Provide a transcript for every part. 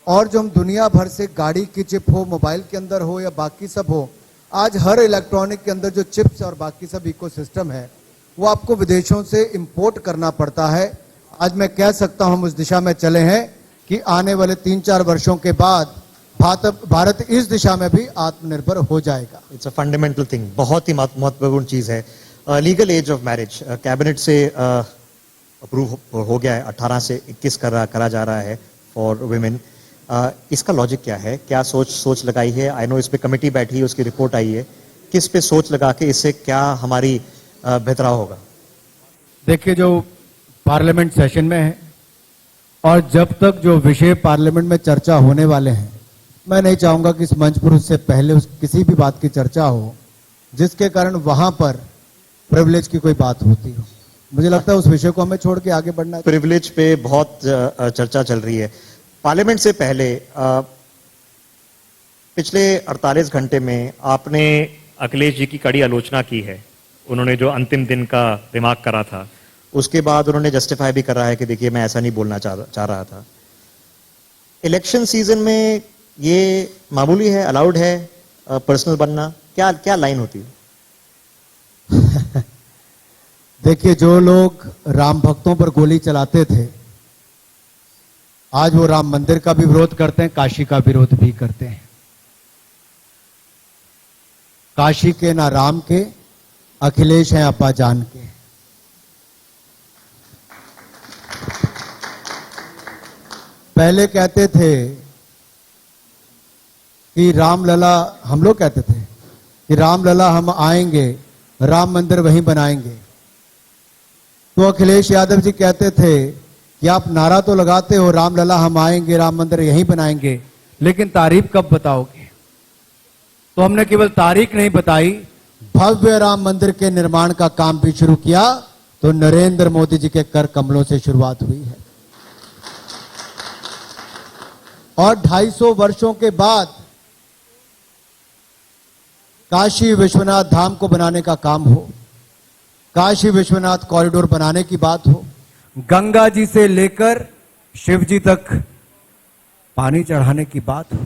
और जो हम दुनिया भर से गाड़ी की चिप हो, मोबाइल के अंदर हो या बाकी सब हो, आज हर इलेक्ट्रॉनिक के अंदर जो चिप्स और बाकी सब इकोसिस्टम है वो आपको विदेशों से इंपोर्ट करना पड़ता है। आज मैं कह सकता हूं हम उस दिशा में चले हैं कि आने वाले 3-4 वर्षों के बाद भारत इस दिशा में भी आत्मनिर्भर हो जाएगा। इट्स अ फंडामेंटल थिंग, बहुत ही महत्वपूर्ण चीज है। Legal age of marriage cabinet से अप्रूव हो गया है, 18 से 21 करा जा रहा है फॉर वुमेन। इसका लॉजिक क्या है, क्या सोच लगाई है? आई नो इस पे कमेटी बैठी है, उसकी रिपोर्ट आई है, किस पे सोच लगा के इससे क्या हमारी बेहतराव होगा? देखिए, जो पार्लियामेंट सेशन में है और जब तक जो विषय पार्लियामेंट में चर्चा होने वाले हैं, मैं नहीं चाहूंगा कि इस मंच पर उससे पहले किसी भी बात की चर्चा हो जिसके कारण वहां पर प्रिविलेज की कोई बात होती हो। मुझे लगता है उस विषय को हमें छोड़ के आगे बढ़ना है। प्रिविलेज पे बहुत चर्चा चल रही है। पार्लियामेंट से पहले पिछले 48 घंटे में आपने अखिलेश जी की कड़ी आलोचना की है। उन्होंने जो अंतिम दिन का दिमाग करा था, उसके बाद उन्होंने जस्टिफाई भी कर रहा है कि देखिए मैं ऐसा नहीं बोलना चाह रहा था। इलेक्शन सीजन में ये मामूली है, अलाउड है पर्सनल बनना? क्या लाइन होती है? देखिए, जो लोग राम भक्तों पर गोली चलाते थे, आज वो राम मंदिर का भी विरोध करते हैं, काशी का विरोध भी करते हैं। काशी के ना राम के, अखिलेश हैं अपा जान के। पहले कहते थे कि रामलला, हम लोग कहते थे कि रामलला हम आएंगे, राम मंदिर वहीं बनाएंगे। तो अखिलेश यादव जी कहते थे कि आप नारा तो लगाते हो रामलला हम आएंगे, राम मंदिर यहीं बनाएंगे, लेकिन तारीख कब बताओगे? तो हमने केवल तारीख नहीं बताई, भव्य राम मंदिर के निर्माण का काम भी शुरू किया। तो नरेंद्र मोदी जी के कर कमलों से शुरुआत हुई है और 250 वर्षों के बाद काशी विश्वनाथ धाम को बनाने का काम हो, काशी विश्वनाथ कॉरिडोर बनाने की बात हो, गंगा जी से लेकर शिव जी तक पानी चढ़ाने की बात हो,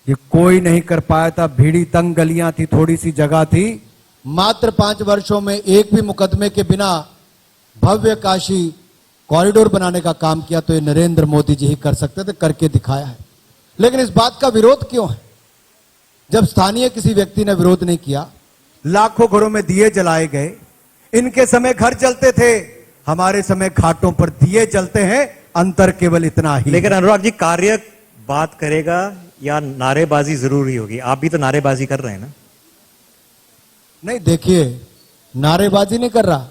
ये कोई नहीं कर पाया था। भीड़ी तंग गलियां थी, थोड़ी सी जगह थी। मात्र 5 वर्षों में एक भी मुकदमे के बिना भव्य काशी कॉरिडोर बनाने का काम किया। तो ये नरेंद्र मोदी जी ही कर सकते थे, करके दिखाया है। लेकिन इस बात का विरोध क्यों है? जब स्थानीय किसी व्यक्ति ने विरोध नहीं किया, लाखों घरों में दिए जलाए गए। इनके समय घर जलते थे, हमारे समय घाटों पर दिए जलते हैं, अंतर केवल इतना ही। लेकिन अनुराग जी, कार्य बात करेगा या नारेबाजी जरूरी होगी? आप भी तो नारेबाजी कर रहे हैं ना? नहीं, देखिए, नारेबाजी नहीं कर रहा,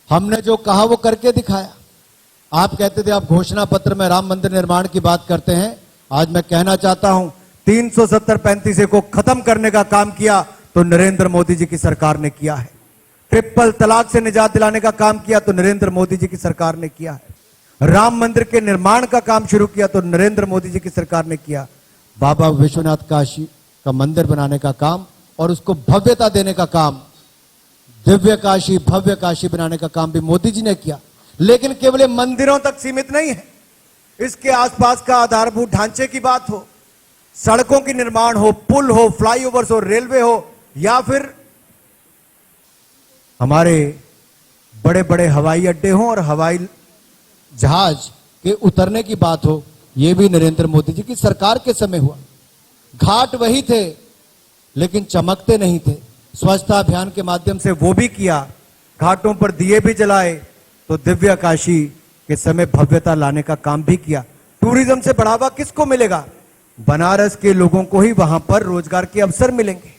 हमने जो कहा वो करके दिखाया। आप कहते थे आप घोषणा पत्र में राम मंदिर निर्माण की बात करते हैं, आज मैं कहना चाहता हूं 370-35 को खत्म करने का काम किया तो नरेंद्र मोदी जी की सरकार ने किया है। ट्रिपल तलाक से निजात दिलाने का काम किया तो नरेंद्र मोदी जी की सरकार ने किया है। राम मंदिर के निर्माण का काम शुरू किया तो नरेंद्र मोदी जी की सरकार ने किया। बाबा विश्वनाथ काशी का मंदिर बनाने का काम और उसको भव्यता देने का काम, दिव्य काशी भव्य काशी बनाने का काम भी मोदी जी ने किया। लेकिन केवल मंदिरों तक सीमित नहीं है, इसके आसपास का आधारभूत ढांचे की बात हो, सड़कों की निर्माण हो, पुल हो, फ्लाईओवर्स हो, रेलवे हो, या फिर हमारे बड़े बड़े हवाई अड्डे हो और हवाई जहाज के उतरने की बात हो, यह भी नरेंद्र मोदी जी की सरकार के समय हुआ। घाट वही थे लेकिन चमकते नहीं थे, स्वच्छता अभियान के माध्यम से वो भी किया, घाटों पर दिए भी जलाए, तो दिव्य काशी के समय भव्यता लाने का काम भी किया। टूरिज्म से बढ़ावा किसको मिलेगा? बनारस के लोगों को ही वहां पर रोजगार के अवसर मिलेंगे।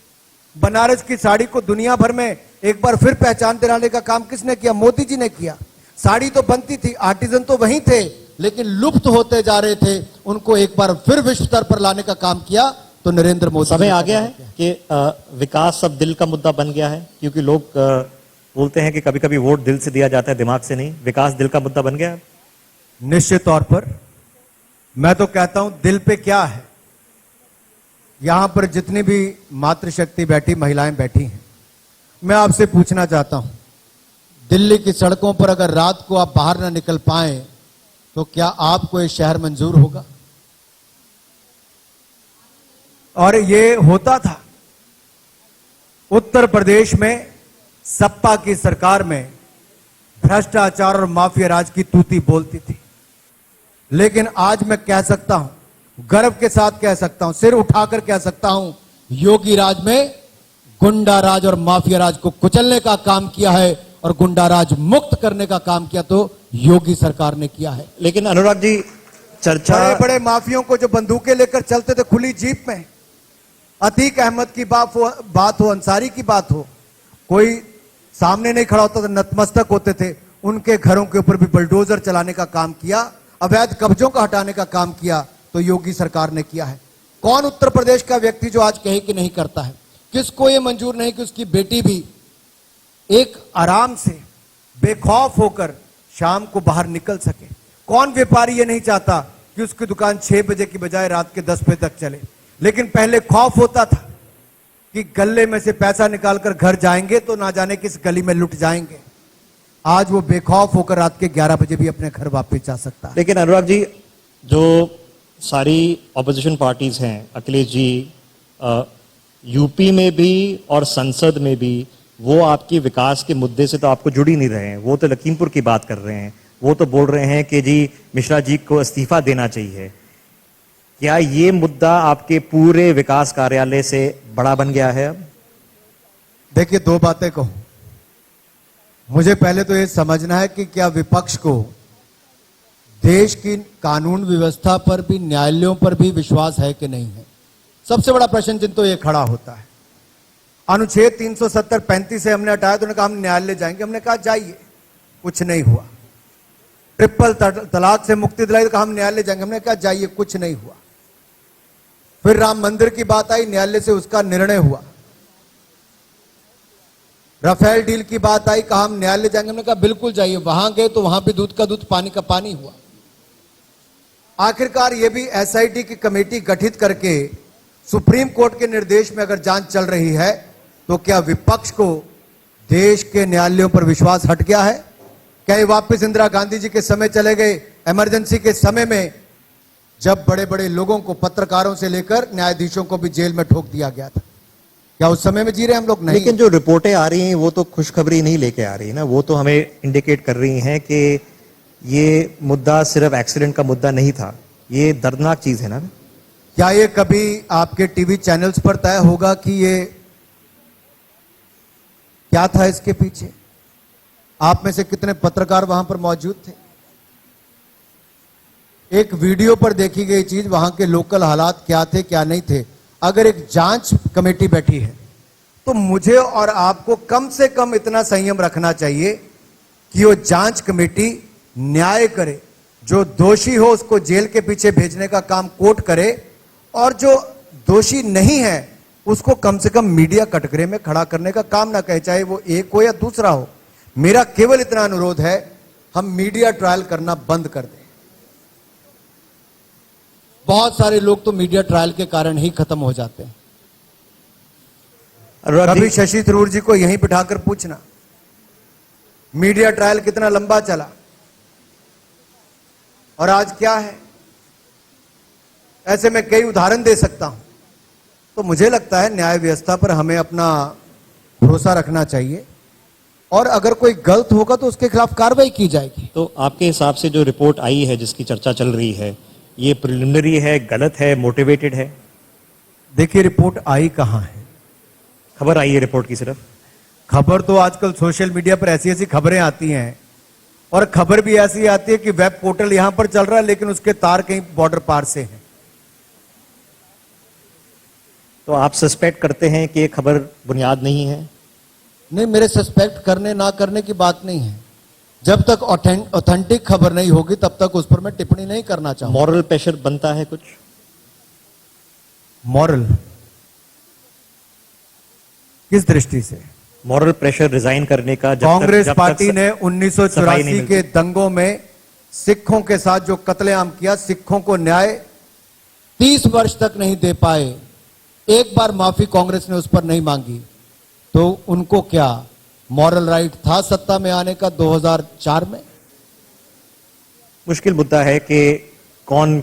बनारस की साड़ी को दुनिया भर में एक बार फिर पहचान दिलाने का काम किसने किया? मोदी जी ने किया। साड़ी तो बनती थी, आर्टिजन तो वहीं थे, लेकिन लुप्त होते जा रहे थे, उनको एक बार फिर विश्व स्तर पर लाने का काम किया तो नरेंद्र मोदी। समय आ गया है कि विकास अब दिल का मुद्दा बन गया है, क्योंकि लोग बोलते हैं कि कभी कभी वोट दिल से दिया जाता है, दिमाग से नहीं। विकास दिल का मुद्दा बन गया है? निश्चित तौर पर मैं तो कहता हूं, दिल पे क्या है, यहां पर जितनी भी मातृशक्ति बैठी, महिलाएं बैठी हैं, मैं आपसे पूछना चाहता हूं, दिल्ली की सड़कों पर अगर रात को आप बाहर ना निकल पाए तो क्या आपको ये शहर मंजूर होगा? और ये होता था उत्तर प्रदेश में सपा की सरकार में भ्रष्टाचार और माफिया राज की तूती बोलती थी। लेकिन आज मैं कह सकता हूं, गर्व के साथ कह सकता हूं, सिर उठाकर कह सकता हूं, योगी राज में गुंडा राज और माफिया राज को कुचलने का काम किया है और गुंडा राज मुक्त करने का काम किया तो योगी सरकार ने किया है। लेकिन अनुराग जी, चर्चा बड़े बड़े माफियों को जो बंदूकें लेकर चलते थे खुली जीप में, अतीक अहमद की बात हो, अंसारी की बात हो, कोई सामने नहीं खड़ा होता था, नतमस्तक होते थे, उनके घरों के ऊपर भी बुलडोजर चलाने का काम किया, अवैध कब्जों का हटाने का काम किया तो योगी सरकार ने किया है। कौन उत्तर प्रदेश का व्यक्ति जो आज कहे कि नहीं करता है? किसको यह मंजूर नहीं कि उसकी बेटी भी एक आराम से बेखौफ होकर शाम को बाहर निकल सके? कौन व्यापारी ये नहीं चाहता कि उसकी दुकान 6 बजे की बजाय रात के 10 बजे तक चले? लेकिन पहले खौफ होता था कि गले में से पैसा निकालकर घर जाएंगे तो ना जाने किस गली में लुट जाएंगे। आज वो बेखौफ होकर रात के 11 बजे भी अपने घर वापस जा सकता है। लेकिन अनुराग जी, जो सारी ऑपोजिशन पार्टीज हैं, अखिलेश जी, यूपी में भी और संसद में भी, वो आपकी विकास के मुद्दे से तो आपको जुड़ ही नहीं रहे हैं। वो तो लखीमपुर की बात कर रहे हैं, वो तो बोल रहे हैं कि जी मिश्रा जी को इस्तीफा देना चाहिए। क्या ये मुद्दा आपके पूरे विकास कार्यालय से बड़ा बन गया है अब? देखिए, 2 बातें कहूं। मुझे पहले तो ये समझना है कि क्या विपक्ष को देश की कानून व्यवस्था पर भी, न्यायालयों पर भी विश्वास है कि नहीं है। सबसे बड़ा प्रश्न चिन्ह तो ये खड़ा होता है। अनुच्छेद 370-35 से हमने हटाया तो उन्होंने कहा हम न्यायालय जाएंगे। हमने कहा जाइए, कुछ नहीं हुआ। ट्रिपल तलाक से मुक्ति दिलाई तो कहा हम न्यायालय जाएंगे। हमने कहा जाइए, कुछ नहीं हुआ। फिर राम मंदिर की बात आई, न्यायालय से उसका निर्णय हुआ। राफेल डील की बात आई, कहा हम न्यायालय जाएंगे। हमने कहा बिल्कुल जाइए। वहां गए तो वहां भी दूध का दूध, पानी का पानी हुआ। आखिरकार ये भी एसआईटी की कमेटी गठित करके सुप्रीम कोर्ट के निर्देश में अगर जांच चल रही है तो क्या विपक्ष को देश के न्यायालयों पर विश्वास हट गया है? क्या ये वापस इंदिरा गांधी जी के समय चले गए, इमरजेंसी के समय में, जब बड़े बड़े लोगों को, पत्रकारों से लेकर न्यायाधीशों को भी जेल में ठोक दिया गया था? क्या उस समय में जी रहे हम लोग? नहीं। लेकिन जो रिपोर्टें आ रही हैं वो तो खुशखबरी नहीं लेके आ रही ना, वो तो हमें इंडिकेट कर रही हैं कि ये मुद्दा सिर्फ एक्सीडेंट का मुद्दा नहीं था, ये दर्दनाक चीज है ना। क्या ये कभी आपके टीवी चैनल्स पर तय होगा कि ये क्या था इसके पीछे? आप में से कितने पत्रकार वहां पर मौजूद थे? एक वीडियो पर देखी गई चीज, वहां के लोकल हालात क्या थे, क्या नहीं थे। अगर एक जांच कमेटी बैठी है तो मुझे और आपको कम से कम इतना संयम रखना चाहिए कि वो जांच कमेटी न्याय करे, जो दोषी हो उसको जेल के पीछे भेजने का काम कोर्ट करे, और जो दोषी नहीं है उसको कम से कम मीडिया कटघरे में खड़ा करने का काम ना कहे, चाहे वो एक हो या दूसरा हो। मेरा केवल इतना अनुरोध है, हम मीडिया ट्रायल करना बंद कर दें। बहुत सारे लोग तो मीडिया ट्रायल के कारण ही खत्म हो जाते हैं। कभी शशि थरूर जी को यहीं बिठाकर पूछना, मीडिया ट्रायल कितना लंबा चला और आज क्या है। ऐसे में कई उदाहरण दे सकता हूं। तो मुझे लगता है न्याय व्यवस्था पर हमें अपना भरोसा रखना चाहिए, और अगर कोई गलत होगा तो उसके खिलाफ कार्रवाई की जाएगी। तो आपके हिसाब से जो रिपोर्ट आई है, जिसकी चर्चा चल रही है, ये प्रिलिमिनरी है, गलत है, मोटिवेटेड है? देखिए, रिपोर्ट आई कहां है? खबर आई है रिपोर्ट की सिर्फ। खबर तो आजकल सोशल मीडिया पर ऐसी ऐसी खबरें आती हैं, और खबर भी ऐसी आती है कि वेब पोर्टल यहां पर चल रहा है लेकिन उसके तार कहीं बॉर्डर पार से हैं। तो आप सस्पेक्ट करते हैं कि ये खबर बुनियाद नहीं है? नहीं, मेरे सस्पेक्ट करने ना करने की बात नहीं है। जब तक ऑथेंटिक खबर नहीं होगी तब तक उस पर मैं टिप्पणी नहीं करना चाहूंगा। मॉरल प्रेशर बनता है कुछ? मॉरल किस दृष्टि से? मॉरल प्रेशर रिजाइन करने का। कांग्रेस पार्टी ने 1984 के दंगों में सिखों के साथ जो कत्लेआम किया, सिखों को न्याय 30 वर्ष तक नहीं दे पाए, एक बार माफी कांग्रेस ने उस पर नहीं मांगी, तो उनको क्या मॉरल राइट था सत्ता में आने का 2004 में? मुश्किल मुद्दा है कि कौन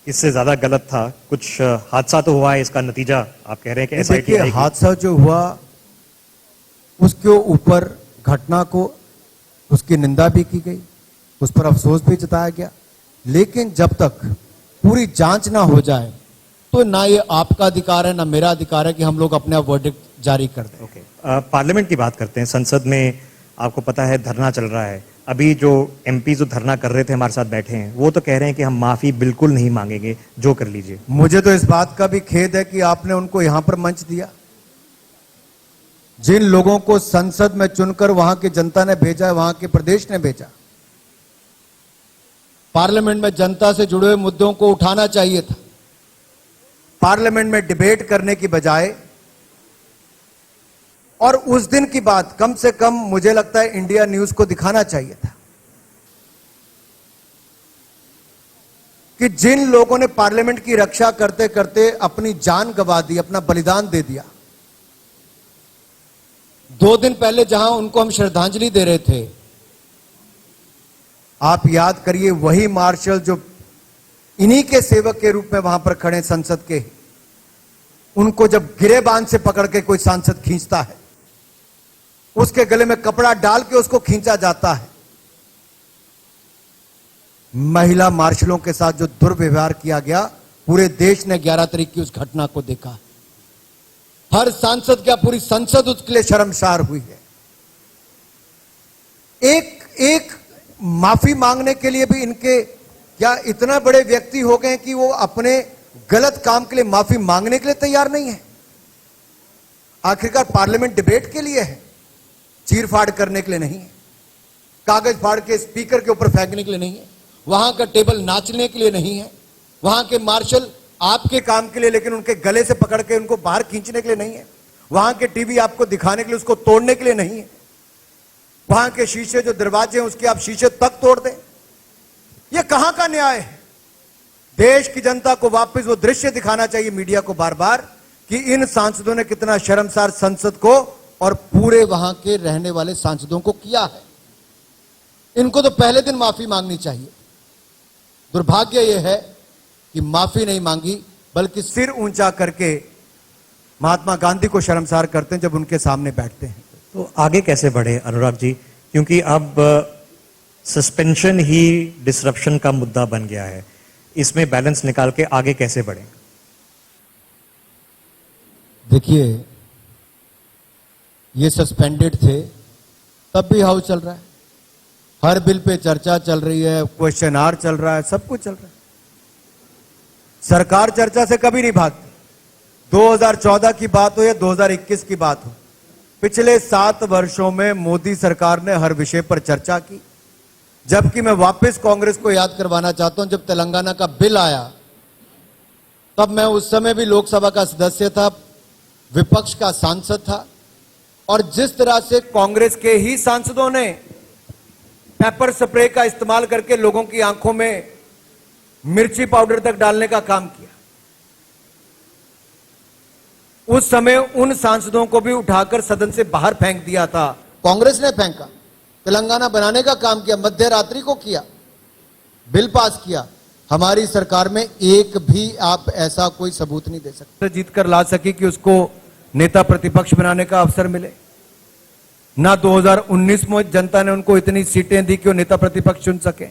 इससे ज्यादा गलत था? कुछ हादसा तो हुआ है, इसका नतीजा आप कह रहे हैं कि एसआईटी देखिए, हादसा जो हुआ उसके ऊपर घटना को उसकी निंदा भी की गई, उस पर अफसोस भी जताया गया, लेकिन जब तक पूरी जांच ना हो जाए तो ना ये आपका अधिकार है ना मेरा अधिकार है कि हम लोग अपने आप वर्डिक्ट जारी कर दें। ओके, पार्लियामेंट की बात करते हैं। संसद में आपको पता है धरना चल रहा है। अभी जो एमपी जो धरना कर रहे थे हमारे साथ बैठे हैं, वो तो कह रहे हैं कि हम माफी बिल्कुल नहीं मांगेंगे, जो कर लीजिए। मुझे तो इस बात का भी खेद है कि आपने उनको यहां पर मंच दिया। जिन लोगों को संसद में चुनकर वहां की जनता ने भेजा, वहां के प्रदेश ने भेजा, पार्लियामेंट में जनता से जुड़े हुए मुद्दों को उठाना चाहिए था। पार्लियामेंट में डिबेट करने की बजाय, और उस दिन की बात कम से कम मुझे लगता है इंडिया न्यूज को दिखाना चाहिए था कि जिन लोगों ने पार्लियामेंट की रक्षा करते करते अपनी जान गंवा दी, अपना बलिदान दे दिया, 2 दिन पहले जहां उनको हम श्रद्धांजलि दे रहे थे, आप याद करिए वही मार्शल जो इन्हीं के सेवक के रूप में वहां पर खड़े संसद के, उनको जब गिरेबान से पकड़ के कोई सांसद खींचता है, उसके गले में कपड़ा डाल के उसको खींचा जाता है। महिला मार्शलों के साथ जो दुर्व्यवहार किया गया, पूरे देश ने 11 तारीख की उस घटना को देखा। हर सांसद, क्या पूरी संसद उसके लिए शर्मसार हुई है। एक माफी मांगने के लिए भी इनके क्या इतना बड़े व्यक्ति हो गए कि वो अपने गलत काम के लिए माफी मांगने के लिए तैयार नहीं है। आखिरकार पार्लियामेंट डिबेट के लिए है, चीर फाड़ करने के लिए नहीं है, कागज फाड़ के स्पीकर के ऊपर फेंकने के लिए नहीं है, वहां का टेबल नाचने के लिए नहीं है, वहां के मार्शल आपके काम के लिए लेकिन उनके गले से पकड़ के उनको बाहर खींचने के लिए नहीं है, वहां के टीवी आपको दिखाने के लिए उसको तोड़ने के लिए नहीं है, वहां के शीशे जो दरवाजे हैं उसके आप शीशे तक तोड़ दें। यह कहां का न्याय है? देश की जनता को वापस वो दृश्य दिखाना चाहिए मीडिया को बार बार कि इन सांसदों ने कितना शर्मसार संसद को और पूरे वहां के रहने वाले सांसदों को किया है। इनको तो पहले दिन माफी मांगनी चाहिए। दुर्भाग्य यह है कि माफी नहीं मांगी, बल्कि सिर ऊंचा करके महात्मा गांधी को शर्मसार करते हैं जब उनके सामने बैठते हैं। तो आगे कैसे बढ़े अनुराग जी, क्योंकि अब सस्पेंशन ही डिसरप्शन का मुद्दा बन गया है, इसमें बैलेंस निकाल के आगे कैसे बढ़े? देखिए, ये सस्पेंडेड थे तब भी हाउस चल रहा है, हर बिल पे चर्चा चल रही है, क्वेश्चन आवर चल रहा है, सब कुछ चल रहा है। सरकार चर्चा से कभी नहीं भागती। 2014 की बात हो या 2021 की बात हो, पिछले 7 वर्षों में मोदी सरकार ने हर विषय पर चर्चा की। जबकि मैं वापस कांग्रेस को याद करवाना चाहता हूं, जब तेलंगाना का बिल आया तब मैं उस समय भी लोकसभा का सदस्य था, विपक्ष का सांसद था, और जिस तरह से कांग्रेस के ही सांसदों ने पेपर स्प्रे का इस्तेमाल करके लोगों की आंखों में मिर्ची पाउडर तक डालने का काम किया, उस समय उन सांसदों को भी उठाकर सदन से बाहर फेंक दिया था। कांग्रेस ने फेंका, तेलंगाना बनाने का काम किया, मध्य रात्रि को किया, बिल पास किया। हमारी सरकार में एक भी आप ऐसा कोई सबूत नहीं दे सकते जीत कर ला सकी कि उसको नेता प्रतिपक्ष बनाने का अवसर मिले। ना 2019 में जनता ने उनको इतनी सीटें दी कि वो नेता प्रतिपक्ष चुन सके।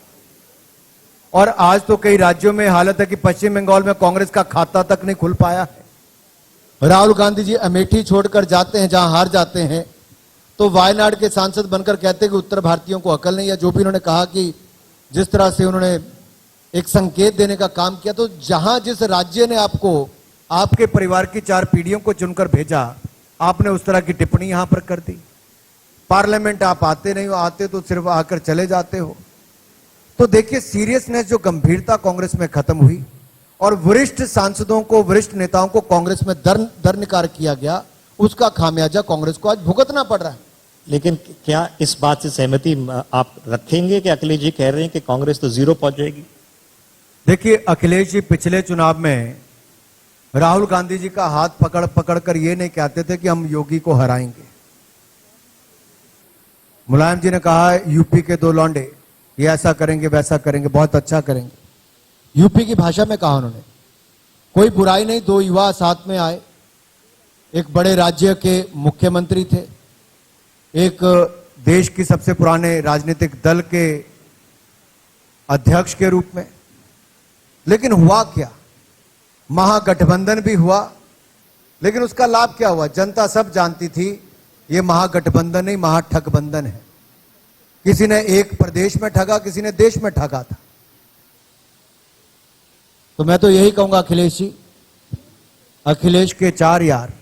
और आज तो कई राज्यों में हालत है कि पश्चिम बंगाल में कांग्रेस का खाता तक नहीं खुल पाया है। राहुल गांधी जी अमेठी छोड़कर जाते हैं, जहां हार जाते हैं, तो वायनाड के सांसद बनकर कहते हैं कि उत्तर भारतीयों को अकल नहीं है। जो भी उन्होंने कहा कि जिस तरह से उन्होंने एक संकेत देने का काम किया, तो जहां जिस राज्य ने आपको आपके परिवार की 4 पीढ़ियों को चुनकर भेजा, आपने उस तरह की टिप्पणी यहां पर कर दी। पार्लियामेंट आप आते नहीं हो, आते तो सिर्फ आकर चले जाते हो। तो देखिए, सीरियसनेस जो गंभीरता कांग्रेस में खत्म हुई और वरिष्ठ सांसदों को, वरिष्ठ नेताओं को कांग्रेस में दरनिकार किया गया, उसका खामियाजा कांग्रेस को आज भुगतना पड़ रहा है। लेकिन क्या इस बात से सहमति आप रखेंगे कि अखिलेश जी कह रहे हैं कि कांग्रेस तो 0 पहुंच जाएगी? देखिए, अखिलेश जी पिछले चुनाव में राहुल गांधी जी का हाथ पकड़ पकड़ कर ये नहीं कहते थे कि हम योगी को हराएंगे। मुलायम जी ने कहा यूपी के 2 लौंडे ये ऐसा करेंगे, वैसा करेंगे, बहुत अच्छा करेंगे। यूपी की भाषा में कहा उन्होंने। कोई बुराई नहीं, दो युवा साथ में आए, एक बड़े राज्य के मुख्यमंत्री थे, एक देश की सबसे पुराने राजनीतिक दल के अध्यक्ष के रूप में। लेकिन हुआ क्या? महागठबंधन भी हुआ, लेकिन उसका लाभ क्या हुआ? जनता सब जानती थी ये महागठबंधन नहीं, महाठगबंधन है। किसी ने एक प्रदेश में ठगा, किसी ने देश में ठगा था। तो मैं तो यही कहूंगा अखिलेश जी, अखिलेश के चार यार,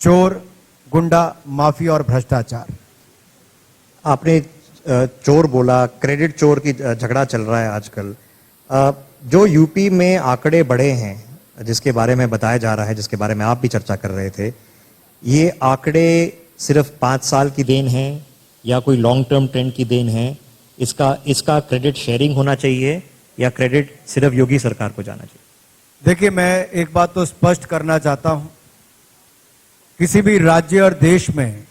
चोर, गुंडा, माफिया और भ्रष्टाचार। आपने चोर बोला, क्रेडिट चोर की झगड़ा चल रहा है आजकल। जो यूपी में आंकड़े बढ़े हैं, जिसके बारे में बताया जा रहा है, जिसके बारे में आप भी चर्चा कर रहे थे, ये आंकड़े सिर्फ 5 साल की देन है या कोई लॉन्ग टर्म ट्रेंड की देन है? इसका क्रेडिट शेयरिंग होना चाहिए या क्रेडिट सिर्फ योगी सरकार को जाना चाहिए? देखिए, मैं एक बात तो स्पष्ट करना चाहता हूं, किसी भी राज्य और देश में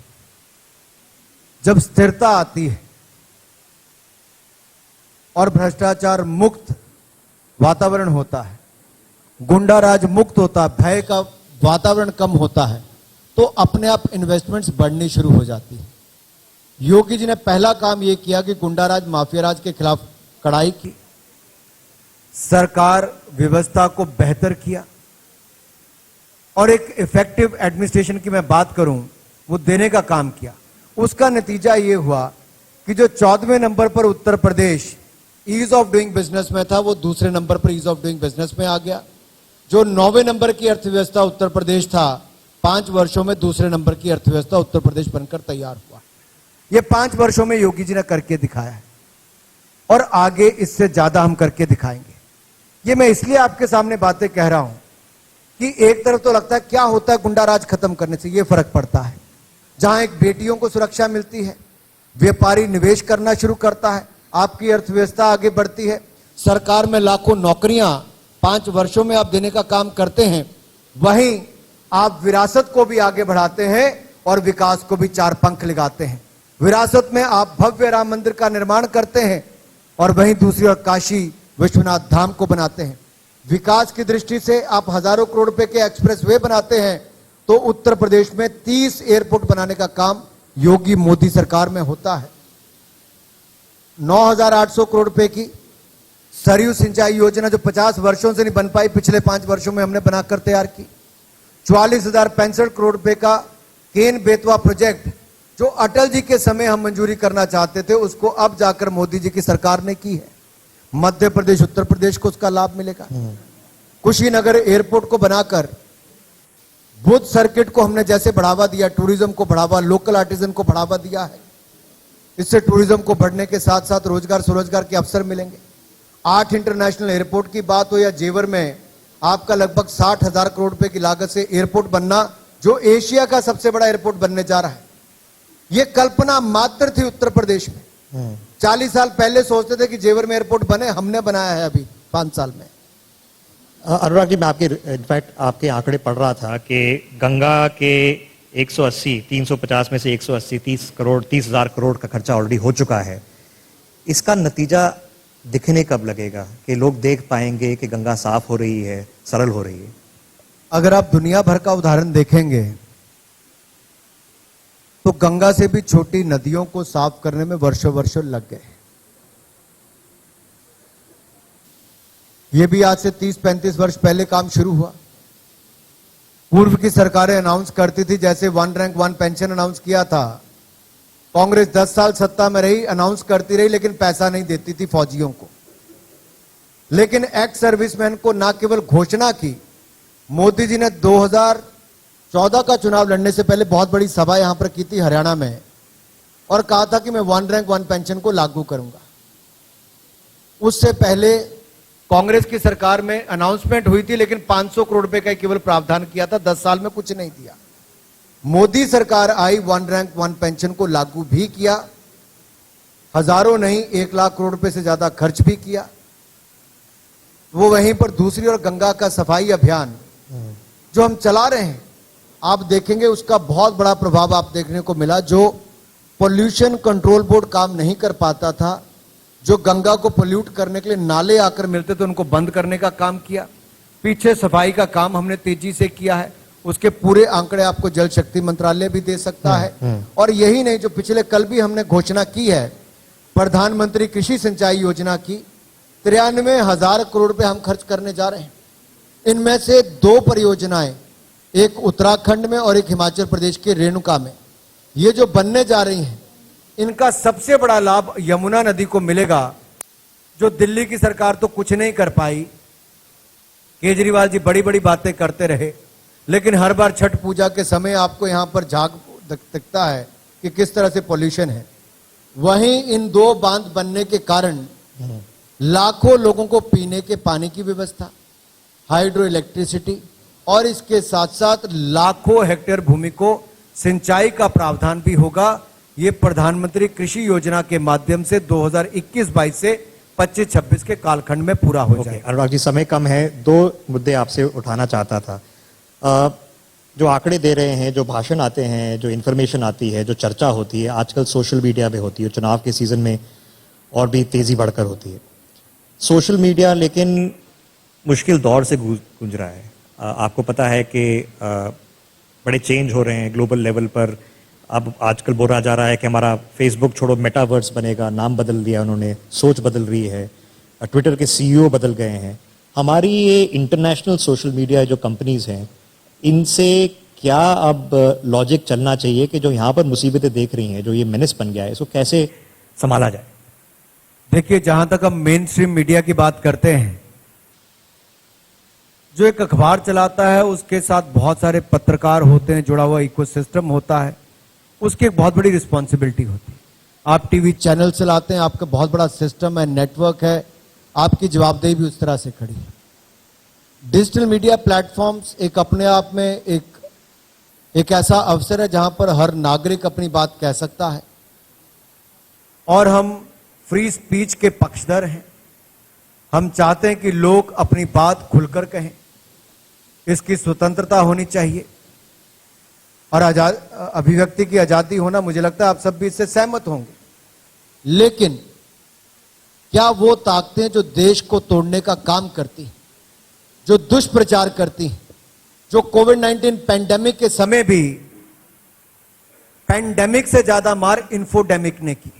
जब स्थिरता आती है और भ्रष्टाचार मुक्त वातावरण होता है, गुंडा राज मुक्त होता है, भय का वातावरण कम होता है, तो अपने आप इन्वेस्टमेंट्स बढ़नी शुरू हो जाती है। योगी जी ने पहला काम यह किया कि गुंडा राज, माफिया राज के खिलाफ कड़ाई की, सरकार व्यवस्था को बेहतर किया और एक इफेक्टिव एडमिनिस्ट्रेशन की मैं बात करूं, वो देने का काम किया। उसका नतीजा यह हुआ कि जो 14वें नंबर पर Uttar Pradesh ease of doing business में था, वो दूसरे नंबर पर ईज ऑफ डूइंग बिजनेस में आ गया। जो 9वें नंबर की अर्थव्यवस्था उत्तर प्रदेश था, 5 वर्षों में दूसरे नंबर की अर्थव्यवस्था उत्तर प्रदेश बनकर तैयार हुआ। ये 5 वर्षों में योगी जी ने करके दिखाया है और आगे इससे ज्यादा हम करके दिखाएंगे। ये मैं इसलिए आपके सामने बातें कह रहा हूं कि एक तरफ तो लगता है क्या होता है गुंडा राज खत्म करने से, ये फर्क पड़ता है। जहां एक बेटियों को सुरक्षा मिलती है, व्यापारी निवेश करना शुरू करता है, आपकी अर्थव्यवस्था आगे बढ़ती है, सरकार में लाखों नौकरियां 5 वर्षों में आप देने का काम करते हैं, वहीं आप विरासत को भी आगे बढ़ाते हैं और विकास को भी 4 पंख लगाते हैं। विरासत में आप भव्य राम मंदिर का निर्माण करते हैं और वहीं दूसरी ओर काशी विश्वनाथ धाम को बनाते हैं। विकास की दृष्टि से आप हजारों करोड़ रुपए के एक्सप्रेस वे बनाते हैं, तो उत्तर प्रदेश में 30 एयरपोर्ट बनाने का काम योगी मोदी सरकार में होता है। 9,800 करोड़ रुपए की सरयू सिंचाई योजना जो 50 वर्षों से नहीं बन पाई, पिछले 5 वर्षों में हमने बनाकर तैयार की। 44,065 करोड़ रुपए का केन बेतवा प्रोजेक्ट जो अटल जी के समय हम मंजूरी करना चाहते थे, उसको अब जाकर मोदी जी की सरकार ने की है। मध्य प्रदेश, उत्तर प्रदेश को उसका लाभ मिलेगा। कुशीनगर एयरपोर्ट को बनाकर बुद्ध सर्किट को हमने जैसे बढ़ावा दिया, टूरिज्म को बढ़ावा, लोकल आर्टिजन को बढ़ावा दिया है, इससे टूरिज्म को बढ़ने के साथ साथ रोजगार स्वरोजगार के अवसर मिलेंगे। 8 इंटरनेशनल एयरपोर्ट की बात हो या जेवर में आपका लगभग 60,000 करोड़ रुपए की लागत से एयरपोर्ट बनना, जो एशिया का सबसे बड़ा एयरपोर्ट बनने जा रहा है, यह कल्पना मात्र थी उत्तर प्रदेश में। 40 साल पहले सोचते थे कि जेवर में एयरपोर्ट बने, हमने बनाया है अभी 5 साल में। अनुराग जी, मैं इनफैक्ट आपके आंकड़े पढ़ रहा था कि गंगा के 180, 350 में से 180, 30,000 करोड़ का खर्चा ऑलरेडी हो चुका है। इसका नतीजा दिखने कब लगेगा कि लोग देख पाएंगे कि गंगा साफ हो रही है, सरल हो रही है? अगर आप दुनिया भर का उदाहरण देखेंगे तो गंगा से भी छोटी नदियों को साफ करने में वर्षों वर्षों लग गए। यह भी आज से 30-35 वर्ष पहले काम शुरू हुआ। पूर्व की सरकारें अनाउंस करती थी, जैसे 1 रैंक 1 पेंशन अनाउंस किया था, कांग्रेस 10 साल सत्ता में रही, अनाउंस करती रही, लेकिन पैसा नहीं देती थी फौजियों को। लेकिन एक्स सर्विसमैन को ना केवल घोषणा की, मोदी जी ने 2014 का चुनाव लड़ने से पहले बहुत बड़ी सभा यहां पर की थी हरियाणा में, और कहा था कि मैं 1 रैंक 1 पेंशन को लागू करूंगा। उससे पहले कांग्रेस की सरकार में अनाउंसमेंट हुई थी, लेकिन 500 करोड़ रुपए का केवल प्रावधान किया था, 10 साल में कुछ नहीं दिया। मोदी सरकार आई, 1 रैंक 1 पेंशन को लागू भी किया, हजारों नहीं 1 लाख करोड़ रुपए से ज्यादा खर्च भी किया। वो वहीं पर दूसरी ओर गंगा का सफाई अभियान जो हम चला रहे हैं, आप देखेंगे उसका बहुत बड़ा प्रभाव आप देखने को मिला। जो पोल्यूशन कंट्रोल बोर्ड काम नहीं कर पाता था, जो गंगा को पोल्यूट करने के लिए नाले आकर मिलते थे उनको बंद करने का काम किया। पीछे सफाई का काम हमने तेजी से किया है। उसके पूरे आंकड़े आपको जल शक्ति मंत्रालय भी दे सकता है। और यही नहीं, जो पिछले कल भी हमने घोषणा की है प्रधानमंत्री कृषि सिंचाई योजना की, 93,000 करोड़ रुपए हम खर्च करने जा रहे हैं। इनमें से 2 परियोजनाएं, एक उत्तराखंड में और एक हिमाचल प्रदेश के रेणुका में, ये जो बनने जा रही हैं, इनका सबसे बड़ा लाभ यमुना नदी को मिलेगा, जो दिल्ली की सरकार तो कुछ नहीं कर पाई। केजरीवाल जी बड़ी बड़ी बातें करते रहे, लेकिन हर बार छठ पूजा के समय आपको यहां पर झाग दिखता है कि किस तरह से पॉल्यूशन है। वहीं इन 2 बांध बनने के कारण लाखों लोगों को पीने के पानी की व्यवस्था, हाइड्रो इलेक्ट्रिसिटी और इसके साथ साथ लाखों हेक्टेयर भूमि को सिंचाई का प्रावधान भी होगा। ये प्रधानमंत्री कृषि योजना के माध्यम से 2021-22 से 25-26 के कालखंड में पूरा हो जाएगा। अनुराग जी, समय कम है, 2 मुद्दे आपसे उठाना चाहता था। जो आंकड़े दे रहे हैं, जो भाषण आते हैं, जो इन्फॉर्मेशन आती है, जो चर्चा होती है, आजकल सोशल मीडिया पे होती है, चुनाव के सीजन में और भी तेजी बढ़कर होती है। सोशल मीडिया लेकिन मुश्किल दौर से गुजर रहा है। आपको पता है कि बड़े चेंज हो रहे हैं ग्लोबल लेवल पर। अब आजकल बोला जा रहा है कि हमारा फेसबुक छोड़ो मेटावर्स बनेगा, नाम बदल दिया उन्होंने, सोच बदल रही है, ट्विटर के सीईओ बदल गए हैं। हमारी ये इंटरनेशनल सोशल मीडिया जो कंपनीज हैं, इनसे क्या अब लॉजिक चलना चाहिए कि जो यहाँ पर मुसीबतें देख रही हैं, जो ये मेनेस बन गया है, इसको कैसे संभाला जाए? देखिए, जहां तक हम मेन स्ट्रीम मीडिया की बात करते हैं, जो एक अखबार चलाता है उसके साथ बहुत सारे पत्रकार होते हैं, जुड़ा हुआ इकोसिस्टम होता है, उसकी एक बहुत बड़ी रिस्पॉन्सिबिलिटी होती है। आप टीवी चैनल चलाते हैं, आपका बहुत बड़ा सिस्टम है, नेटवर्क है, आपकी जवाबदेही भी उस तरह से खड़ी है। डिजिटल मीडिया प्लेटफॉर्म्स एक अपने आप में एक ऐसा अवसर है जहां पर हर नागरिक अपनी बात कह सकता है, और हम फ्री स्पीच के पक्षधर हैं। हम चाहते हैं कि लोग अपनी बात खुलकर कहें, इसकी स्वतंत्रता होनी चाहिए और अभिव्यक्ति की आजादी होना। मुझे लगता है आप सब भी इससे सहमत होंगे। लेकिन क्या वो ताकतें जो देश को तोड़ने का काम करती हैं, जो दुष्प्रचार करती हैं, जो कोविड-19 पैंडेमिक के समय भी पैंडेमिक से ज्यादा मार इंफोडेमिक ने की।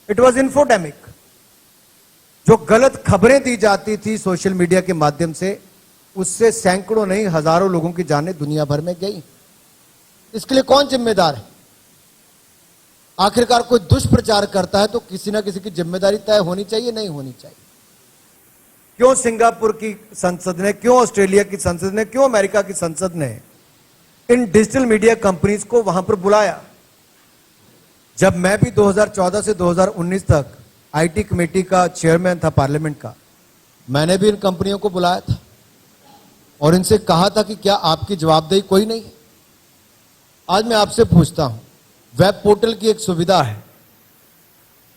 It was infodemic. जो गलत खबरें दी जाती थी सोशल मीडिया के माध्यम से, उससे सैकड़ों नहीं हजारों लोगों की जानें दुनिया भर में गई। इसके लिए कौन जिम्मेदार है? आखिरकार कोई दुष्प्रचार करता है तो किसी ना किसी की जिम्मेदारी तय होनी चाहिए, नहीं होनी चाहिए? क्यों सिंगापुर की संसद ने, क्यों ऑस्ट्रेलिया की संसद ने, क्यों अमेरिका की संसद ने इन डिजिटल मीडिया कंपनीज को वहां पर बुलाया? जब मैं भी 2014 से 2019 तक आईटी कमेटी का चेयरमैन था पार्लियामेंट का, मैंने भी इन कंपनियों को बुलाया था और इनसे कहा था कि क्या आपकी जवाबदेही कोई नहीं है? आज मैं आपसे पूछता हूं, वेब पोर्टल की एक सुविधा है,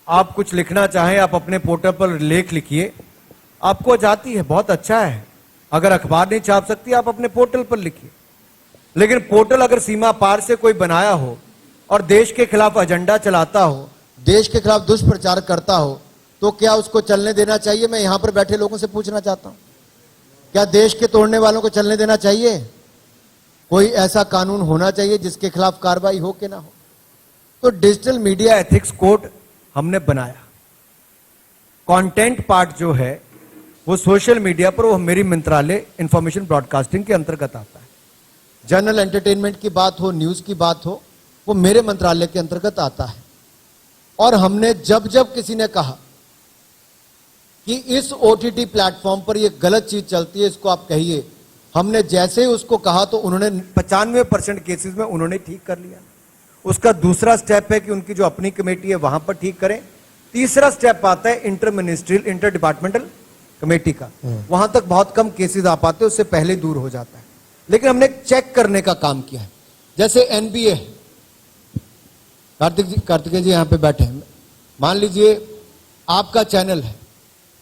आप कुछ लिखना चाहें, आप अपने पोर्टल पर लेख लिखिए, आपको जाती है, बहुत अच्छा है। अगर अखबार नहीं छाप सकती, आप अपने पोर्टल पर लिखिए। लेकिन पोर्टल अगर सीमा पार से कोई बनाया हो और देश के खिलाफ एजेंडा चलाता हो, देश के खिलाफ दुष्प्रचार करता हो, तो क्या उसको चलने देना चाहिए? मैं यहां पर बैठे लोगों से पूछना चाहता हूं, क्या देश के तोड़ने वालों को चलने देना चाहिए? कोई ऐसा कानून होना चाहिए जिसके खिलाफ कार्रवाई हो कि ना हो। तो डिजिटल मीडिया एथिक्स कोड हमने बनाया। कंटेंट पार्ट जो है वो सोशल मीडिया पर, वो मेरी मंत्रालय इंफॉर्मेशन ब्रॉडकास्टिंग के अंतर्गत आता है। जनरल एंटरटेनमेंट की बात हो, न्यूज की बात हो, वो मेरे मंत्रालय के अंतर्गत आता है। और हमने जब जब किसी ने कहा कि इस ओटीटी प्लेटफॉर्म पर ये गलत चीज चलती है, इसको आप कहिए, हमने जैसे ही उसको कहा तो उन्होंने 95% केसेस में उन्होंने ठीक कर लिया। उसका दूसरा स्टेप है कि उनकी जो अपनी कमेटी है वहां पर ठीक करें। तीसरा स्टेप आता है inter ministerial, inter departmental committee का, वहां तक बहुत कम केसेस आ पाते, उससे पहले दूर हो जाता है। लेकिन हमने चेक करने का काम किया है। जैसे एनबीए, कार्तिकेय जी यहां पे बैठे हैं, मान लीजिए आपका चैनल है,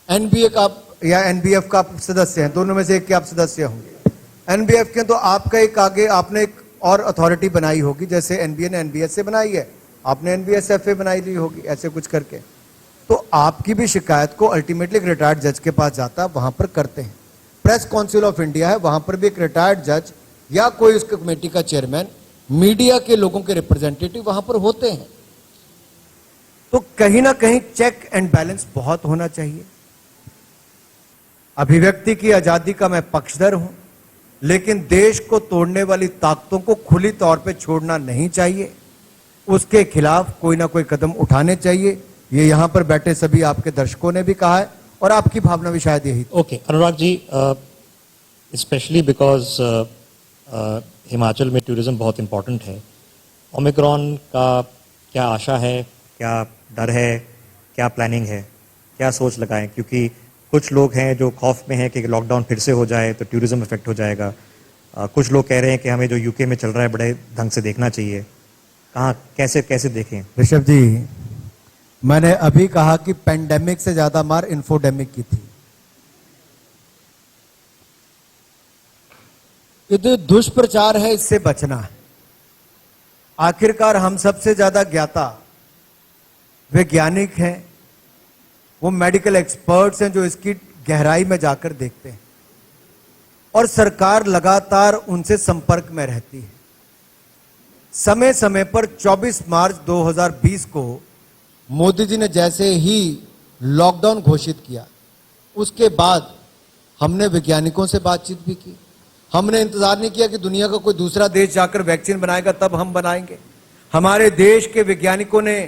एनबीए का या एनबीएफ का आप सदस्य हैं, दोनों में से एक के आप सदस्य होंगे। एनबीएफ के तो आपका एक आगे आपने एक और अथॉरिटी बनाई होगी, जैसे एनबीए ने एनबीएस से बनाई है, आपने एनबीएसएफए बनाई ली होगी ऐसे कुछ करके। तो आपकी भी शिकायत को अल्टीमेटली एक रिटायर्ड जज के पास जाता है, वहां पर करते हैं। प्रेस काउंसिल ऑफ इंडिया है, वहां पर भी एक रिटायर्ड जज या कोई उसके कमेटी का चेयरमैन, मीडिया के लोगों के रिप्रेजेंटेटिव वहां पर होते हैं। तो कहीं ना कहीं चेक एंड बैलेंस बहुत होना चाहिए। अभिव्यक्ति की आजादी का मैं पक्षधर हूं, लेकिन देश को तोड़ने वाली ताकतों को खुली तौर पे छोड़ना नहीं चाहिए। उसके खिलाफ कोई ना कोई कदम उठाने चाहिए। ये यहां पर बैठे सभी आपके दर्शकों ने भी कहा है और आपकी भावना भी शायद यही। Okay Anurag ji, specially because Himachal में टूरिज्म बहुत इंपॉर्टेंट है, ओमिक्रॉन का क्या आशा है, क्या डर है, क्या प्लानिंग है, क्या सोच लगाएं? क्योंकि कुछ लोग हैं जो खौफ में हैं कि लॉकडाउन फिर से हो जाए तो टूरिज्म इफेक्ट हो जाएगा। कुछ लोग कह रहे हैं कि हमें जो यूके में चल रहा है बड़े ढंग से देखना चाहिए। कहाँ कैसे कैसे देखें? ऋषभ जी, मैंने अभी कहा कि पेंडेमिक से ज्यादा मार इन्फोडेमिक की थी। ये जो दुष्प्रचार है, इससे बचना है। आखिरकार हम सबसे ज्यादा ज्ञाता वैज्ञानिक हैं, वो मेडिकल एक्सपर्ट्स हैं जो इसकी गहराई में जाकर देखते हैं, और सरकार लगातार उनसे संपर्क में रहती है। समय समय पर 24 मार्च 2020 को मोदी जी ने जैसे ही लॉकडाउन घोषित किया, उसके बाद हमने वैज्ञानिकों से बातचीत भी की। हमने इंतजार नहीं किया कि दुनिया का कोई दूसरा देश जाकर वैक्सीन बनाएगा तब हम बनाएंगे। हमारे देश के वैज्ञानिकों ने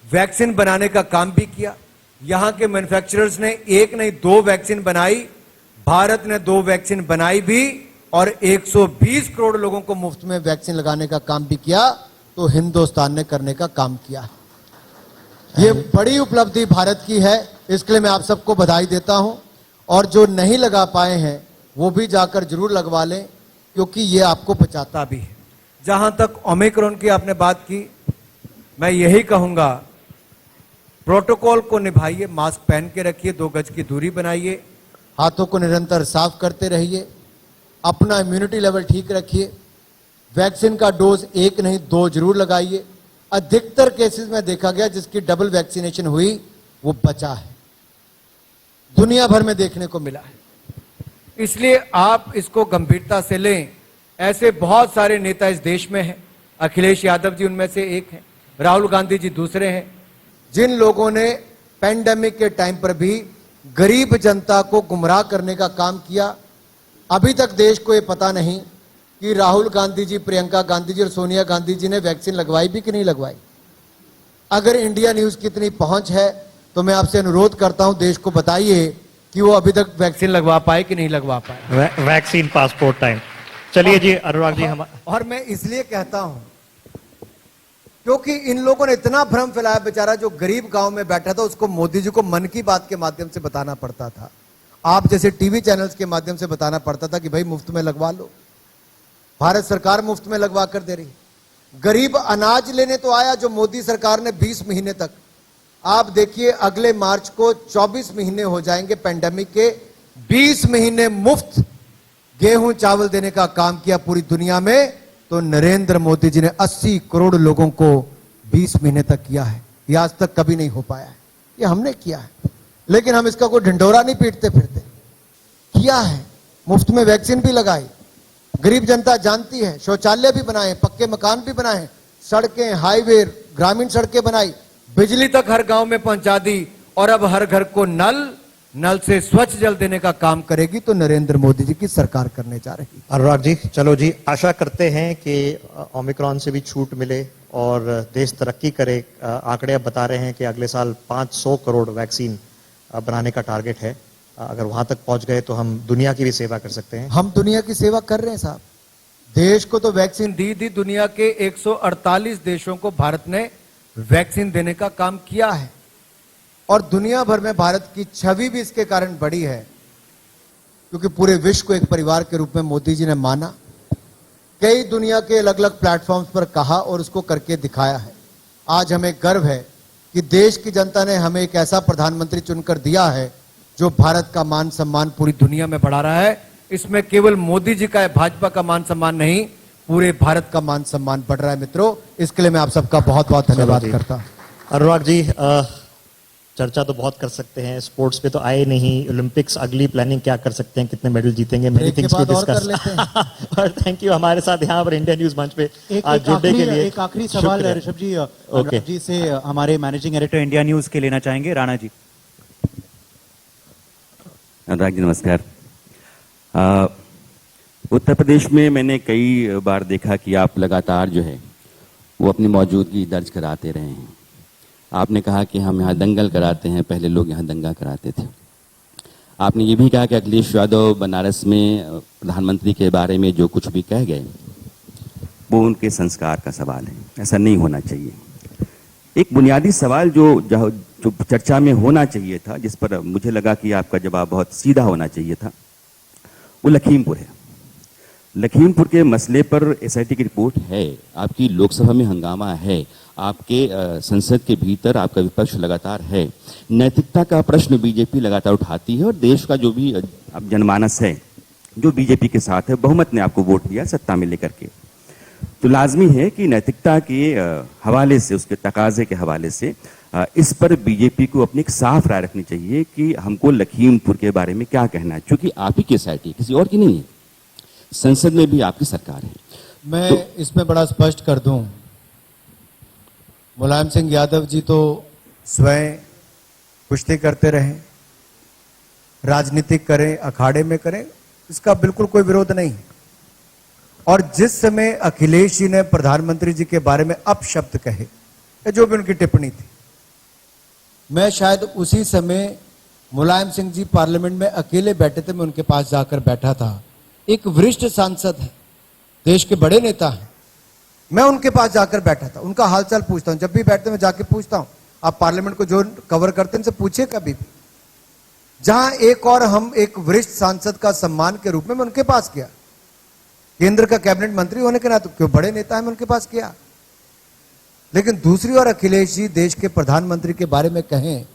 वैक्सीन बनाने का काम भी किया। यहां के मैन्युफैक्चरर्स ने एक नहीं 2 वैक्सीन बनाई, भारत ने 2 वैक्सीन बनाई भी, और 120 करोड़ लोगों को मुफ्त में वैक्सीन लगाने का काम भी किया। तो हिंदुस्तान ने करने का काम किया। ये बड़ी उपलब्धि भारत की है, इसके लिए मैं आप सबको बधाई देता हूं। और जो नहीं लगा पाए हैं वो भी जाकर जरूर लगवा लें, क्योंकि ये आपको बचाता भी है। जहां तक ओमिक्रॉन की आपने बात की, मैं यही कहूंगा, प्रोटोकॉल को निभाइए, मास्क पहन के रखिए, 2 गज की दूरी बनाइए, हाथों को निरंतर साफ करते रहिए, अपना इम्यूनिटी लेवल ठीक रखिए। वैक्सीन का डोज 1 नहीं 2 जरूर लगाइए। अधिकतर केसेस में देखा गया जिसकी डबल वैक्सीनेशन हुई वो बचा है, दुनिया भर में देखने को मिला है। इसलिए आप इसको गंभीरता से लें। ऐसे बहुत सारे नेता इस देश में हैं, अखिलेश यादव जी उनमें से एक हैं, राहुल गांधी जी दूसरे हैं, जिन लोगों ने पेंडेमिक के टाइम पर भी गरीब जनता को गुमराह करने का काम किया। अभी तक देश को यह पता नहीं कि राहुल गांधी जी, प्रियंका गांधी जी और सोनिया गांधी जी ने वैक्सीन लगवाई भी कि नहीं लगवाई। अगर इंडिया न्यूज की इतनी पहुंच है तो मैं आपसे अनुरोध करता हूं, देश को बताइए कि वो अभी तक वैक्सीन लगवा पाए कि नहीं लगवा पाए। Vaccine passport time. चलिए जी अनुराग जी, हम और मैं इसलिए कहता हूं क्योंकि इन लोगों ने इतना भ्रम फैलाया। बेचारा जो गरीब गांव में बैठा था उसको मोदी जी को मन की बात के माध्यम से बताना पड़ता था, आप जैसे टीवी चैनल्स के माध्यम से बताना पड़ता था कि भाई मुफ्त में लगवा लो। भारत सरकार मुफ्त में लगवा कर दे रही। गरीब अनाज लेने तो आया जो मोदी सरकार ने 20 महीने तक, आप देखिए अगले मार्च को 24 महीने हो जाएंगे पेंडेमिक के, 20 महीने मुफ्त गेहूं चावल देने का काम किया पूरी दुनिया में। तो नरेंद्र मोदी जी ने 80 करोड़ लोगों को 20 महीने तक किया है। ये आज तक कभी नहीं हो पाया है, ये हमने किया है। लेकिन हम इसका कोई ढिंढोरा नहीं पीटते फिरते, किया है। मुफ्त में वैक्सीन भी लगाई, गरीब जनता जानती है, शौचालय भी बनाए, पक्के मकान भी बनाए, सड़कें, हाईवे, ग्रामीण सड़कें बनाई, बिजली तक हर गांव में पहुंचा दी, और अब हर घर को नल से स्वच्छ जल देने का काम करेगी तो नरेंद्र मोदी जी की सरकार करने जा रही है। अनुराग जी, चलो जी, आशा करते हैं कि ओमिक्रॉन से भी छूट मिले और देश तरक्की करे। आंकड़े अब बता रहे हैं कि अगले साल 500 करोड़ वैक्सीन बनाने का टारगेट है। अगर वहां तक पहुंच गए तो हम दुनिया की भी सेवा कर सकते हैं। हम दुनिया की सेवा कर रहे हैं साहब। देश को तो वैक्सीन दी। दुनिया के 148 देशों को भारत ने वैक्सीन देने का काम किया है, और दुनिया भर में भारत की छवि भी इसके कारण बढ़ी है, क्योंकि पूरे विश्व को एक परिवार के रूप में मोदी जी ने माना। कई दुनिया के अलग अलग प्लेटफॉर्म्स पर कहा और उसको करके दिखाया है। आज हमें गर्व है कि देश की जनता ने हमें एक ऐसा प्रधानमंत्री चुनकर दिया है जो भारत का मान सम्मान पूरी दुनिया में बढ़ा रहा है। इसमें केवल मोदी जी का, भाजपा का मान सम्मान नहीं, पूरे भारत का मान सम्मान बढ़ रहा है मित्रों। इसके लिए मैं आप सबका बहुत बहुत धन्यवाद जी। करता हूं। अनुराग जी, चर्चा तो बहुत कर सकते हैं, स्पोर्ट्स पे तो आए नहीं, ओलंपिक्स अगली प्लानिंग क्या कर सकते हैं, कितने मेडल जीतेंगे, मेनी ब्रेक के थिंग्स टू बाद और कर डिस्कस। लेते हैं। और थैंक यू हमारे साथ यहाँ पर इंडिया न्यूज मंच पे एक आज जुड़ने के लिए। एक आखिरी सवाल शुक्रिया। ऋषभ जी अनुराग जी से हमारे मैनेजिंग डायरेक्टर इंडिया न्यूज के लेना चाहेंगे, राणा जी। अनुराग जी नमस्कार। उत्तर प्रदेश में मैंने कई बार देखा कि आप लगातार जो है वो अपनी मौजूदगी दर्ज कराते रहे हैं। आपने कहा कि हम यहाँ दंगल कराते हैं, पहले लोग यहाँ दंगा कराते थे। आपने ये भी कहा कि अखिलेश यादव बनारस में प्रधानमंत्री के बारे में जो कुछ भी कह गए वो उनके संस्कार का सवाल है, ऐसा नहीं होना चाहिए। एक बुनियादी सवाल जो चर्चा में होना चाहिए था, जिस पर मुझे लगा कि आपका जवाब बहुत सीधा होना चाहिए था, वो लखीमपुर है। लखीमपुर के मसले पर एसआईटी की रिपोर्ट है, आपकी लोकसभा में हंगामा है, आपके संसद के भीतर आपका विपक्ष लगातार है, नैतिकता का प्रश्न बीजेपी लगातार उठाती है और देश का जो भी अब जनमानस है जो बीजेपी के साथ है, बहुमत ने आपको वोट दिया सत्ता में लेकर के, तो लाजमी है कि नैतिकता के हवाले से, उसके तकाजे के हवाले से इस पर बीजेपी को अपनी एक साफ राय रखनी चाहिए कि हमको लखीमपुर के बारे में क्या कहना है, क्योंकि आप ही की एसआईटी, किसी और की नहीं है, संसद में भी आपकी सरकार है। मैं इसमें बड़ा स्पष्ट कर दूं, मुलायम सिंह यादव जी तो स्वयं कुश्ती करते रहे, राजनीतिक करें, अखाड़े में करें, इसका बिल्कुल कोई विरोध नहीं। और जिस समय अखिलेश जी ने प्रधानमंत्री जी के बारे में अपशब्द कहे या जो भी उनकी टिप्पणी थी, मैं शायद उसी समय मुलायम सिंह जी पार्लियामेंट में अकेले बैठे थे, मैं उनके पास जाकर बैठा था। एक वरिष्ठ सांसद है, देश के बड़े नेता हैं, मैं उनके पास जाकर बैठा था, उनका हालचाल पूछता हूं, जब भी बैठते मैं जाके पूछता हूं। आप पार्लियामेंट को जो कवर करते हैं उनसे पूछिए कभी भी। जहां एक और हम एक वरिष्ठ सांसद का सम्मान के रूप में मैं उनके पास किया, केंद्र का कैबिनेट मंत्री होने के नाते, क्यों बड़े नेता है, मैं उनके पास किया। लेकिन दूसरी ओर अखिलेश जी देश के प्रधानमंत्री के बारे में कहें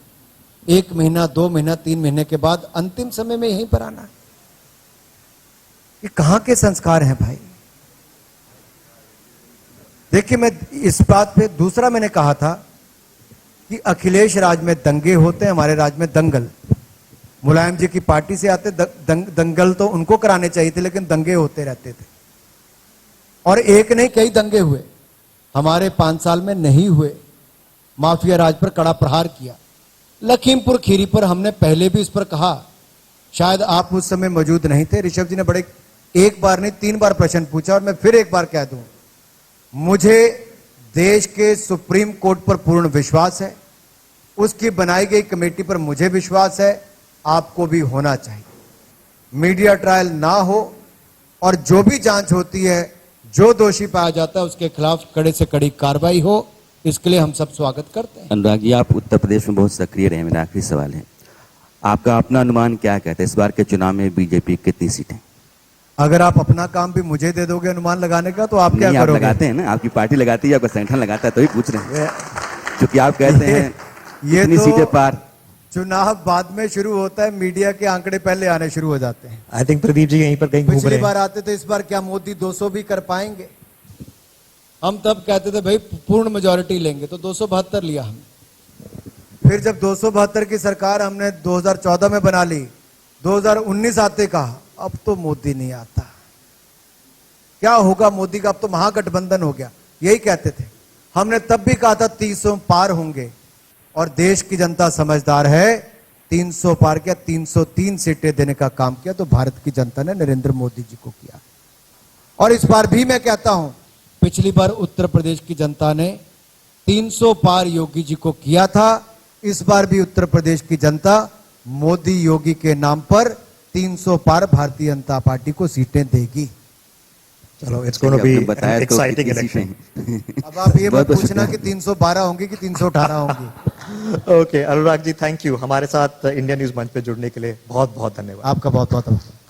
1 महीना, 2 महीना, 3 महीने के बाद, अंतिम समय में यहीं पर आना, ये कहां के संस्कार हैं भाई? देखिए, मैं इस बात पे दूसरा मैंने कहा था कि अखिलेश राज में दंगे होते हैं, हमारे राज में दंगल। मुलायम जी की पार्टी से आते दंगल तो उनको कराने चाहिए थे, लेकिन दंगे होते रहते थे। और एक नहीं, कई दंगे हुए, हमारे 5 साल में नहीं हुए। माफिया राज पर कड़ा प्रहार किया। लखीमपुर खीरी पर हमने पहले भी इस पर कहा, शायद आप उस समय मौजूद नहीं थे। ऋषभ जी ने बड़े एक बार नहीं 3 बार प्रश्न पूछा, और मैं फिर एक बार कह दूं, मुझे देश के सुप्रीम कोर्ट पर पूर्ण विश्वास है, उसकी बनाई गई कमेटी पर मुझे विश्वास है, आपको भी होना चाहिए। मीडिया ट्रायल ना हो और जो भी जांच होती है, जो दोषी पाया जाता है उसके खिलाफ कड़े से कड़ी कार्रवाई हो, इसके लिए हम सब स्वागत करते हैं। अनुराग जी, आप उत्तर प्रदेश में बहुत सक्रिय रहे, मेरा आखिरी सवाल है, आपका अपना अनुमान क्या कहता है, इस बार के चुनाव में बीजेपी कितनी सीटें? अगर आप अपना काम भी मुझे दे दोगे अनुमान लगाने का, तो आप क्या नहीं, आप करोगे? लगाते हैं ना, आपकी पार्टी लगाती है, आपका संगठन लगाता है, तो ही पूछ रहे हैं, क्योंकि आप कहते हैं ये कितनी तो सीटें पार। चुनाव बाद में शुरू होता है, मीडिया के आंकड़े पहले आने शुरू हो जाते हैं। आई थिंक प्रदीप जी यहीं पर कहीं घूम पिछली रहे हैं। बार आते थे, इस बार क्या मोदी 200 भी कर पाएंगे? हम तब कहते थे भाई पूर्ण मेजोरिटी लेंगे, तो 272 लिया हमने। फिर जब 272 की सरकार हमने 2014 में बना ली, 2019 आते कहा अब तो मोदी नहीं आता, क्या होगा मोदी का, अब तो महागठबंधन हो गया, यही कहते थे। हमने तब भी कहा था 300 पार होंगे, और देश की जनता समझदार है, 300 पार किया, 303 सीटें देने का काम किया, तो भारत की जनता ने नरेंद्र मोदी जी को किया। और इस बार भी मैं कहता हूं, पिछली बार उत्तर प्रदेश की जनता ने 300 पार योगी जी को किया था, इस बार भी उत्तर प्रदेश की जनता मोदी योगी के नाम पर 300 पार भारतीय जनता पार्टी को सीटें देगी। चलो, इट्स गोना बी बताया तो एक्साइटिंग कितनी इलेक्शन। सीटें? अब आप ये मत बहुत पूछना कि 312 होंगी कि 318 होंगी। Okay Anurag ji, thank you हमारे साथ इंडिया न्यूज मंच पे जुड़ने के लिए बहुत बहुत धन्यवाद। आपका बहुत बहुत धन्यवाद।